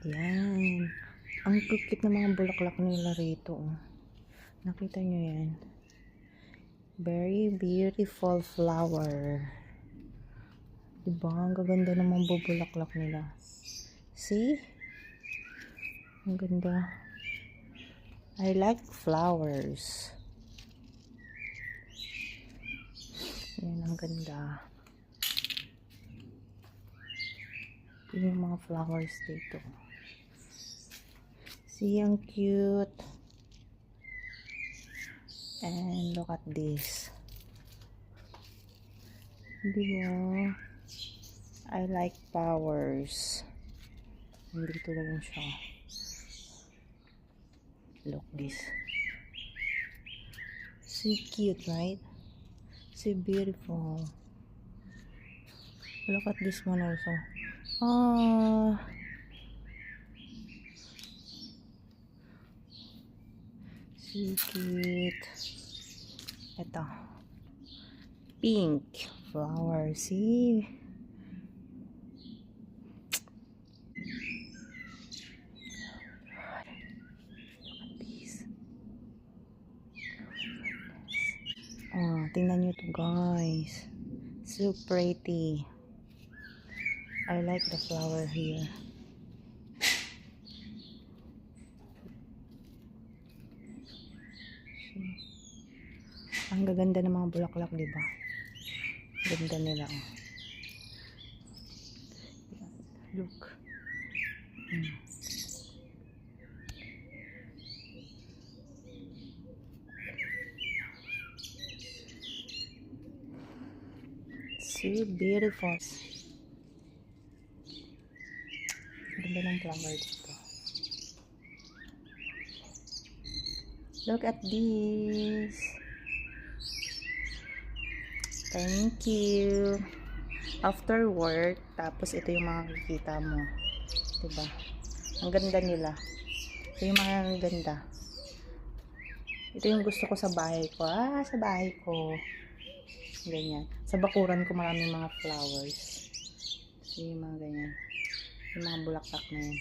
Yan. Ang cute ng mga bulaklak nila rito. Oh. Nakita nyo yan? Very beautiful flower. Diba? Ang gaganda ng mga bulaklak nila. See? Ang ganda. I like flowers. Yan, ang ganda. Yung mga flowers dito. See, ang cute. And look at this. Diba? I like flowers. Nandito lang siya. Look this. So cute, right? So beautiful. Look at this one also. Ah. So cute. Ito. Pink flower. See? Oh, tingnan nyo to guys. So pretty. I like the flower here. Ang gaganda ng mga bulaklak, di ba? Ganda nila. Oh. Look. So beautiful. Ganda ng flower dito. Look at this. Thank you. After work, tapos ito yung mga kikita mo. Diba? Ang ganda nila. Ito yung mga ganda. Ito yung gusto ko sa bahay ko. Ah, sa bahay ko. Ganyan. Sa bakuran ko maraming mga flowers. So, yung mga ganyan. Yung mga bulaklak na yan.